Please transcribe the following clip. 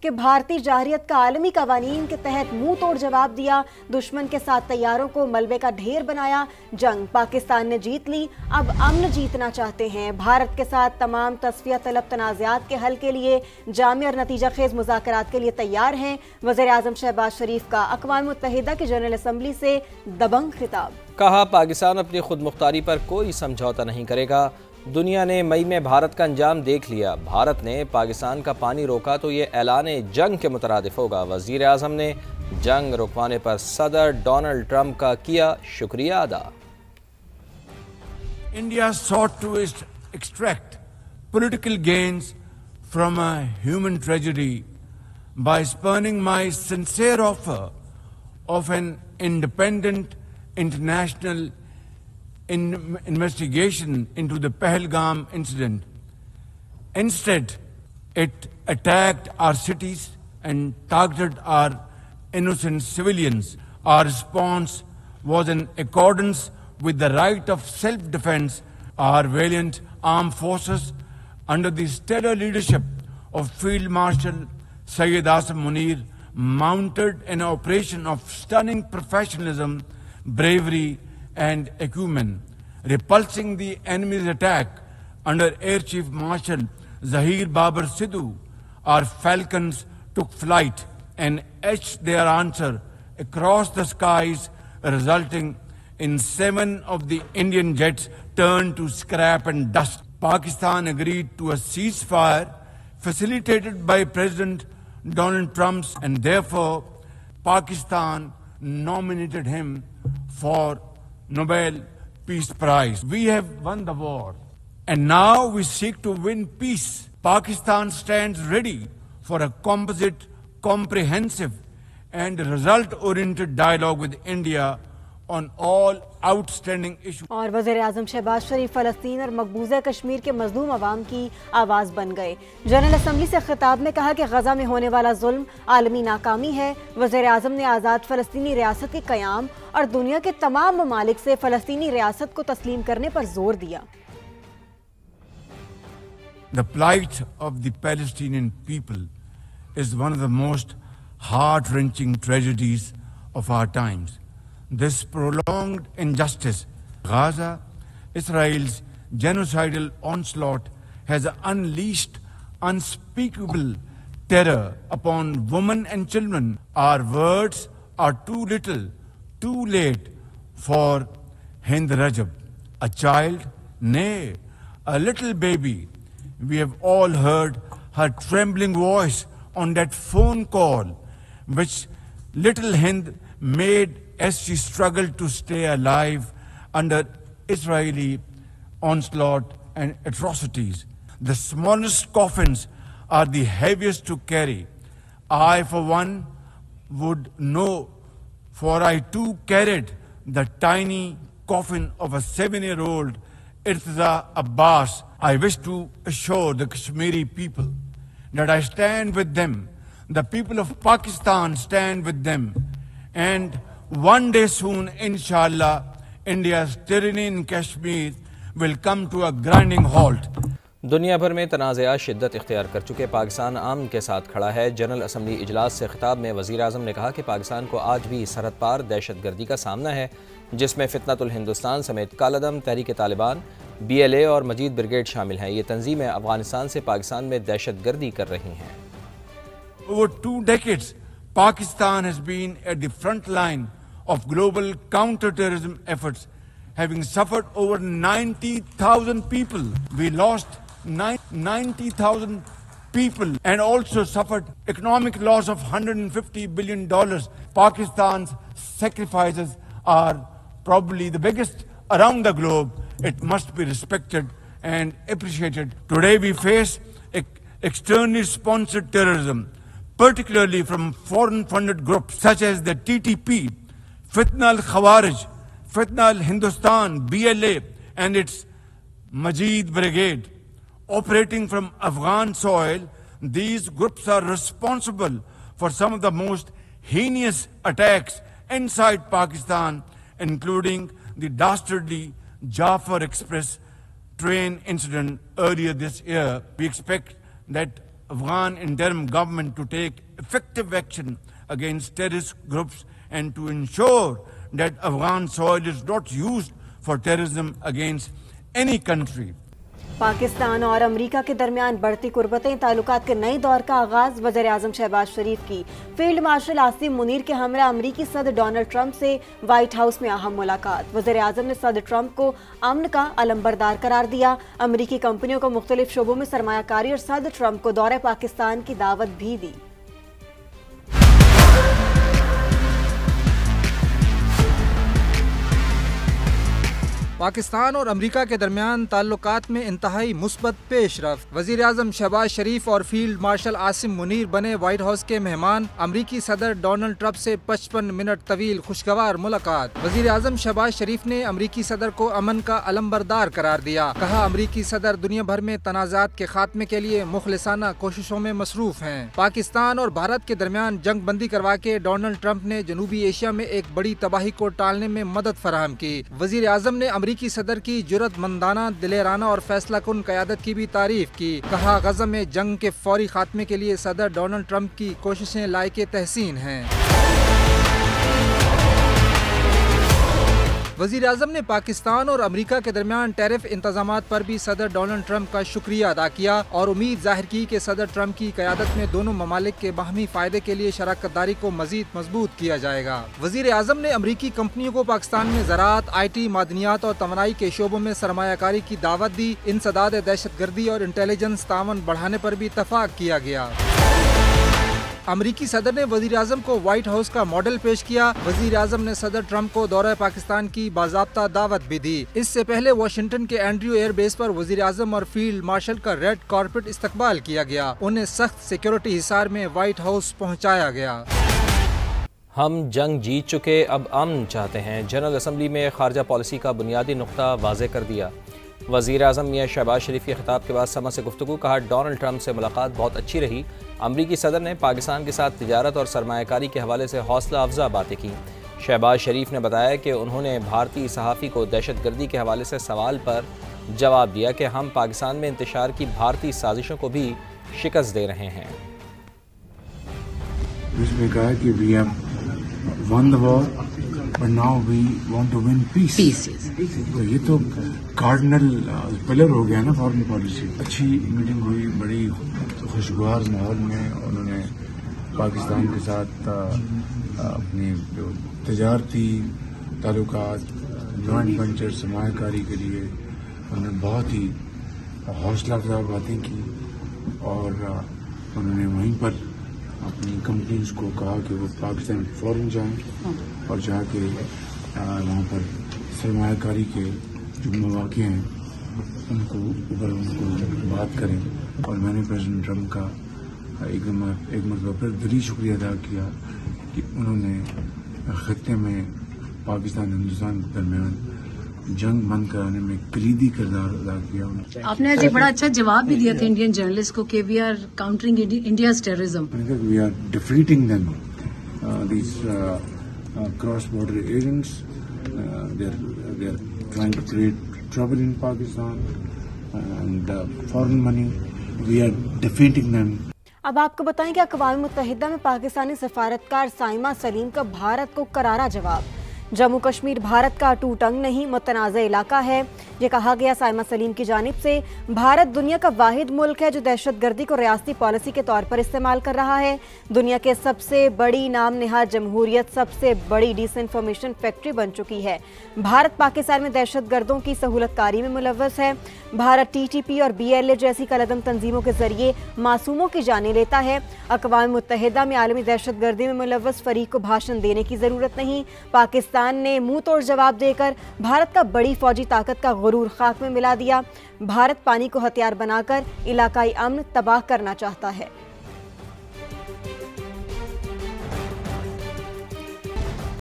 कि भारतीय जारहियत का आलमी कवानीन के तहत मुंह तोड़ जवाब दिया, दुश्मन के साथ तैयारों को मलबे का ढेर बनाया। जंग पाकिस्तान ने जीत ली, अब अमन जीतना चाहते हैं। भारत के साथ तमाम तस्फिया तलब तनाज़ात के हल के लिए जामी और नतीजा खेज मुज़ाकरात के लिए तैयार हैं। वज़ीर आज़म शहबाज शरीफ का अक़वाम मुत्तहिदा की जनरल असम्बली से दबंग खिताब। कहा, पाकिस्तान अपनी खुद मुख्तारी पर कोई समझौता नहीं करेगा। दुनिया ने मई में भारत का अंजाम देख लिया। भारत ने पाकिस्तान का पानी रोका तो ये ऐलान जंग के मुतरादिफ होगा। वज़ीर आज़म ने जंग रुकवाने पर सदर डोनाल्ड ट्रंप का किया शुक्रिया अदा। India sought to extract political gains from a human tragedy by spurning my sincere offer of an independent international investigation into the Pahalgam incident. Instead, it attacked our cities and targeted our innocent civilians. Our response was in accordance with the right of self-defense. Our valiant armed forces, under the stellar leadership of Field Marshal Syed Asim Munir, mounted an operation of stunning professionalism, bravery and acumen. Repulsing the enemy's attack under Air Chief Marshal Zahir Babar Sidhu, our falcons took flight and etched their answer across the skies, resulting in 7 of the Indian jets turned to scrap and dust. Pakistan agreed to a ceasefire facilitated by President Donald Trump, and therefore Pakistan nominated him for Nobel Peace Prize. We have won the war, and now we seek to win peace. Pakistan stands ready for a composite, comprehensive and result-oriented dialogue with India on all outstanding issues. और वज़ीर आज़म शहबाज शरीफ फ़लस्तीन और मकबूजा कश्मीर के मज़लूम अवाम की आवाज़ बन गए। General assembly से खिताब में कहा कि गज़ा में होने वाला जुल्म आलमी नाकामी है। वज़ीर आज़म ने आज़ाद फ़लस्तीनी रियासत के क़याम और दुनिया के तमाम ममालिक से फ़लस्तीनी रियासत को तस्लीम करने पर जोर दिया। The plight of the Palestinian people is one of the most heart-wrenching tragedies of our times. This prolonged injustice, Gaza, Israel's genocidal onslaught, has unleashed unspeakable terror upon women and children. Our words are too little, too late for Hind Rajab, a child, nay, a little baby. We have all heard her trembling voice on that phone call, which little Hind made as she struggled to stay alive under Israeli onslaught and atrocities. The smallest coffins are the heaviest to carry. I, for one, would know, for I too carried the tiny coffin of a 7-year-old Irtiza Abbas. I wish to assure the Kashmiri people that I stand with them. The people of Pakistan stand with them. And one day soon, inshallah, India's tyranny in Kashmir will come to a grinding halt. दुनिया भर में तनाज़ात शिद्दत इख्तियार कर चुके पाकिस्तान अमन के साथ खड़ा है। जनरल असम्बली इजलास से खिताब में वज़ीर आज़म ने कहा कि पाकिस्तान को आज भी सरहद पार दहशत गर्दी का सामना है, जिसमें फितनतुल हिंदुस्तान समेत कालादम, तहरीक तालिबान, BLA और मजीद ब्रिगेड शामिल हैं। ये तंजीमें अफगानिस्तान से पाकिस्तान में दहशत गर्दी कर रही हैं। Over 2 decades, Pakistan has been at the front line of global counter-terrorism efforts, having suffered over 90,000 people. We lost 90,000 people and also suffered economic loss of $150 billion. Pakistan's sacrifices are probably the biggest around the globe. It must be respected and appreciated. Today we face externally sponsored terrorism, particularly from foreign-funded groups such as the TTP, Fitna al-Khawarij, Fitna al-Hindustan, BLA, and its Majid Brigade. Operating from Afghan soil, these groups are responsible for some of the most heinous attacks inside Pakistan, including the dastardly Jafar Express train incident earlier this year. We expect that Afghan interim government to take effective action against terrorist groups and to ensure that Afghan soil is not used for terrorism against any country. Pakistan और America के दरमियान बढ़ती कुर्बतें, ताल्लुकात के नए दौर का आगाज। वज़ीर आज़म शहबाज शरीफ की फील्ड मार्शल आसिम मुनीर के हमरा अमेरिकी सदर डोनाल्ड ट्रंप से व्हाइट हाउस में अहम मुलाकात। वज़ीर आज़म ने सदर ट्रंप को अमन का अलंबरदार करार दिया। अमेरिकी कंपनियों को मुख्तलिफ शोबों में सरमायाकारी और सदर ट्रंप को दौरे पाकिस्तान की दावत भी दी। पाकिस्तान और अमेरिका के दरमियान ताल्लुकात में इंतहाई मुस्बत पेशरफ्त। वज़ीर आज़म शहबाज शरीफ और फील्ड मार्शल आसिम मुनीर बने व्हाइट हाउस के मेहमान। अमेरिकी सदर डोनाल्ड ट्रंप से 55 मिनट तवील खुशगवार मुलाकात। वज़ीर आज़म शहबाज शरीफ ने अमेरिकी सदर को अमन का अलंबरदार करार दिया। कहा, अमेरिकी सदर दुनिया भर में तनाज़ात के खात्मे के लिए मुखलिसाना कोशिशों में मसरूफ हैं। पाकिस्तान और भारत के दरमियान जंग बंदी करवा के डोनाल्ड ट्रंप ने जनूबी एशिया में एक बड़ी तबाही को टालने में मदद फराहम की। वज़ीर आज़म ने अमेरिकी सदर की जुर्रतमंदाना, दिलेराना और फैसला कुन क़यादत की भी तारीफ की। कहा, गज़ा में जंग के फौरी खात्मे के लिए सदर डोनाल्ड ट्रंप की कोशिशें लायके तहसीन हैं। वज़ीर आज़म ने पाकिस्तान और अमेरिका के दरमियान टैरिफ इंतजामात पर भी सदर डोनाल्ड ट्रंप का शुक्रिया अदा किया और उम्मीद जाहिर की कि सदर ट्रंप की क़यादत में दोनों ममालिक के बाहमी फ़ायदे के लिए शराकत दारी को मज़ीद मजबूत किया जाएगा। वज़ीर आज़म ने अमेरिकी कंपनियों को पाकिस्तान में ज़राअत, IT, मादनियात और तवानाई के शोबों में सरमायाकारी की दावत दी। इंसदाद दहशतगर्दी और इंटेलिजेंस तावन बढ़ाने पर भी इत्तफाक किया गया। अमेरिकी सदर ने वज़ीर आज़म को व्हाइट हाउस का मॉडल पेश किया। वज़ीर आज़म ने सदर ट्रंप को दौरा पाकिस्तान की बाज़ाब्ता दावत भी दी। इससे पहले वाशिंगटन के एंड्रयू एयरबेस पर वज़ीर आज़म और फील्ड मार्शल का रेड कारपेट इस्तकबाल किया गया। उन्हें सख्त सिक्योरिटी हिसार में व्हाइट हाउस पहुँचाया गया। हम जंग जीत चुके, अब अमन चाहते हैं। जनरल असम्बली में खारजा पॉलिसी का बुनियादी नुक्ता वाज़े कर दिया। वज़ीर आज़म मियां शहबाज शरीफ के खिताब के बाद समा से गुफ्तगू। कहा, डोनाल्ड ट्रंप से मुलाकात बहुत अच्छी रही। अमरीकी सदर ने पाकिस्तान के साथ तिजारत और सरमायाकारी के हवाले से हौसला अफजा बातें की। शहबाज शरीफ ने बताया कि उन्होंने भारतीय सहाफ़ी को दहशतगर्दी के हवाले से सवाल पर जवाब दिया कि हम पाकिस्तान में इंतशार की भारतीय साजिशों को भी शिकस्त दे रहे हैं। उसमें कहा कि we have won the war, but now we want to win peace. तो ये तो कार्डिनल पिलर हो गया ना फॉरेन पॉलिसी। अच्छी मीटिंग हुई, बड़ी खुशगवार माहौल में। उन्होंने पाकिस्तान के साथ अपनी जो तजारती ताल्लुकात, जॉइंट वेंचर, सरमायाकारी के लिए उन्होंने बहुत ही हौसला अफजा बातें की और उन्होंने वहीं पर अपनी कंपनीज को कहा कि वो पाकिस्तान फौरन जाएं और जाके वहाँ पर सरमायाकारी के जो मौके हैं उनको बात करें। और मैंने प्रेसिडेंट ट्रंप का एक मरतबा फिर दिली शुक्रिया अदा किया कि उन्होंने खत्ते में पाकिस्तान और हिंदुस्तान के दरमियान जंग बंद कराने में कलीदी किरदार अदा किया। आपने आज एक बड़ा अच्छा जवाब भी दिया था इंडियन जर्नलिस्ट को कि we are countering India's terrorism. We are defeating them, these cross border agents, they are trying to create trouble in Pakistan and foreign money. We are defeating them. अब आपको बताएं कि अक़वाम मुत्तहिदा में पाकिस्तानी सफारतकार साइमा सलीम का भारत को करारा जवाब। जम्मू कश्मीर भारत का टूट अंग नहीं, मुतनाज़ इलाका है, ये कहा गया साइमा सलीम की जानिब से। भारत दुनिया का वाहिद मुल्क है जो दहशतगर्दी को रियासती पॉलिसी के तौर पर इस्तेमाल कर रहा है। दुनिया के सबसे बड़ी नाम निहाद जमहूरियत सबसे बड़ी डिसइंफॉर्मेशन फैक्ट्री बन चुकी है। भारत पाकिस्तान में दहशतगर्दों की सहूलतकारी में मुलव्वस है। भारत TTP और BLA जैसी कलदम तंजीमों के जरिए मासूमों की जानें लेता है। अक़वाम मुत्तहिदा में आलमी दहशतगर्दी में मुलव्वस फरीक को भाषण देने की ज़रूरत नहीं। पाकिस्तान ने मुंह तोड़ जवाब देकर भारत का बड़ी फौजी ताकत का गुरूर खाक में मिला दिया। भारत पानी को हथियार बनाकर इलाकाई अमन तबाह करना चाहता है।